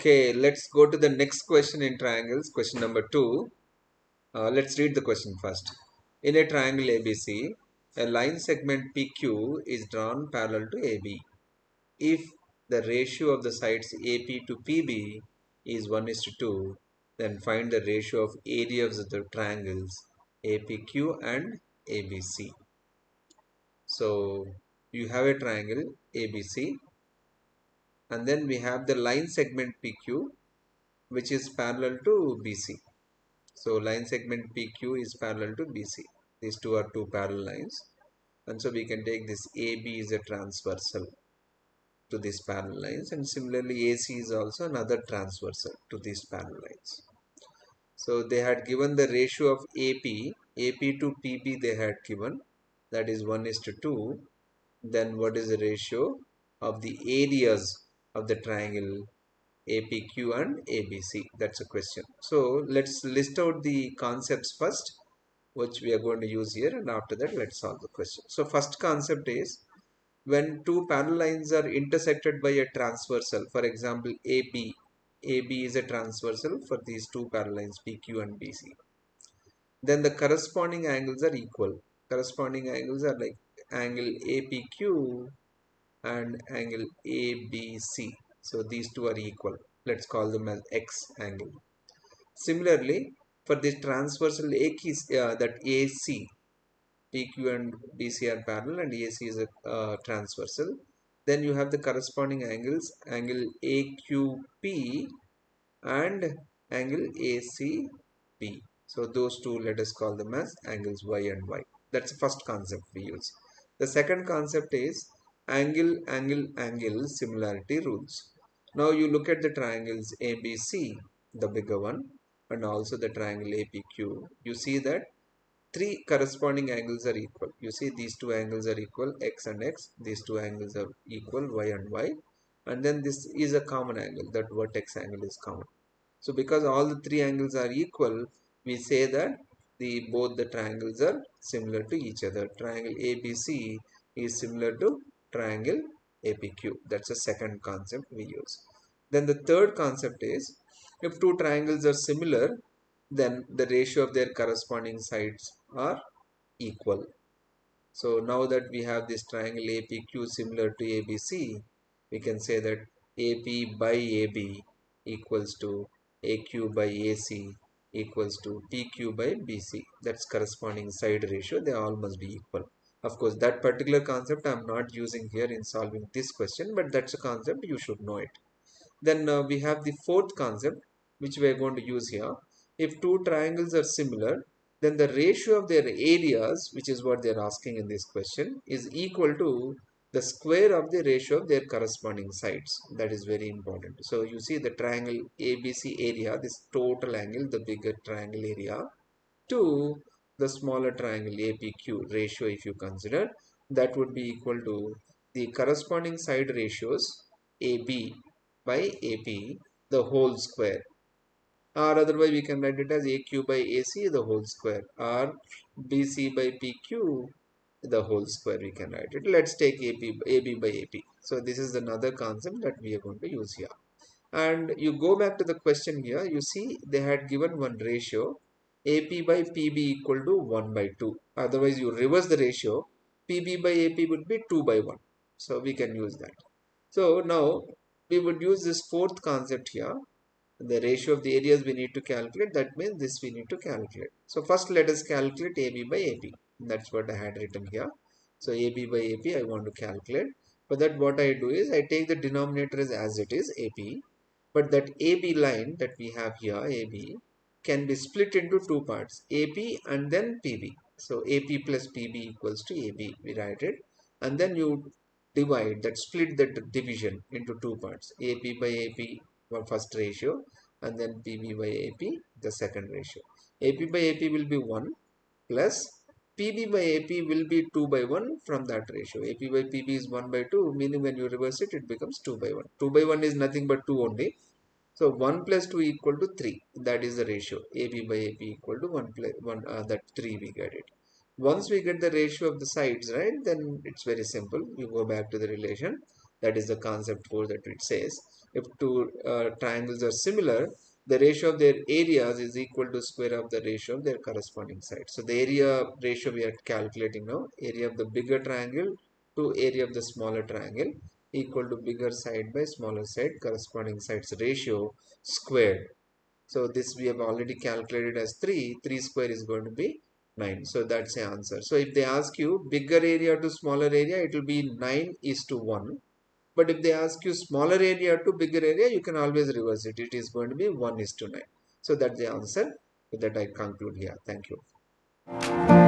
Okay, let's go to the next question in triangles. Question number 2. Let's read the question first. In a triangle ABC, a line segment PQ is drawn parallel to AB. If the ratio of the sides AP to PB is 1:2, then find the ratio of areas of the triangles APQ and ABC. So you have a triangle ABC, and then we have the line segment PQ, which is parallel to BC. So line segment PQ is parallel to BC. These two are two parallel lines. And so we can take this AB is a transversal to these parallel lines, and similarly AC is also another transversal to these parallel lines. So they had given the ratio of AP to PB they had given, that is 1:2. Then what is the ratio of the areas of the triangle APQ and ABC? That's a question. So let's list out the concepts first, which we are going to use here, and after that let's solve the question. So first concept is when two parallel lines are intersected by a transversal. For example, AB is a transversal for these two parallel lines PQ and BC. Then the corresponding angles are equal. Corresponding angles are like angle APQ and angle ABC. So these two are equal. Let's call them as X angle. Similarly, for this transversal that AC, PQ and BC are parallel and AC is a transversal. Then you have the corresponding angles, angle AQP and angle ACP. So those two, let us call them as angles Y and Y. That's the first concept we use. The second concept is angle similarity rules. Now you look at the triangles ABC, the bigger one, and also the triangle APQ. You see that three corresponding angles are equal. You see these two angles are equal, X and X. These two angles are equal, Y and Y. And then this is a common angle, that vertex angle is common. So because all the three angles are equal, we say that both the triangles are similar to each other. Triangle ABC is similar to triangle APQ. That's the second concept we use. Then the third concept is if two triangles are similar, then the ratio of their corresponding sides are equal. So now that we have this triangle APQ similar to ABC, we can say that AP by AB equals to AQ by AC equals to PQ by BC. That's corresponding side ratio. They all must be equal. Of course, that particular concept I am not using here in solving this question, but that's a concept you should know it. Then we have the fourth concept which we are going to use here. If two triangles are similar, then the ratio of their areas, which is what they are asking in this question, is equal to the square of the ratio of their corresponding sides. That is very important. So you see the triangle ABC area, this total angle, the bigger triangle area, to the smaller triangle APQ ratio, if you consider, that would be equal to the corresponding side ratios AB by AP the whole square, or otherwise we can write it as AQ by AC the whole square, or BC by PQ the whole square, we can write it. Let's take AB by AP. So this is another concept that we are going to use here. And you go back to the question here, you see they had given one ratio AP by PB equal to 1 by 2. Otherwise you reverse the ratio, PB by AP would be 2 by 1. So we can use that. So now we would use this fourth concept here. The ratio of the areas we need to calculate, that means this we need to calculate. So first let us calculate AB by AP. That's what I had written here. So AB by AP I want to calculate. For that what I do is I take the denominator as it is, AP. But that AB line that we have here, AB, can be split into two parts, AP and then PB. So AP plus PB equals to AB, we write it. And then you divide, that split that division into two parts, AP by AP first ratio and then PB by AP the second ratio. AP by AP will be 1 plus PB by AP will be 2 by 1 from that ratio. AP by PB is 1 by 2, meaning when you reverse it, it becomes 2 by 1. 2 by 1 is nothing but 2 only. So 1 plus 2 equal to 3. That is the ratio. AB by AP equal to 1 plus 1, that 3 we get it. Once we get the ratio of the sides, right, then it's very simple. You go back to the relation. That is the concept 4 that it says. If two triangles are similar, the ratio of their areas is equal to square of the ratio of their corresponding sides. So the area ratio we are calculating now, area of the bigger triangle to area of the smaller triangle equal to bigger side by smaller side corresponding sides ratio squared. So this we have already calculated as 3. 3 square is going to be 9. So that's the answer. So if they ask you bigger area to smaller area, it will be 9:1. But if they ask you smaller area to bigger area, you can always reverse it. It is going to be 1:9. So that's the answer. With that I conclude here. Thank you.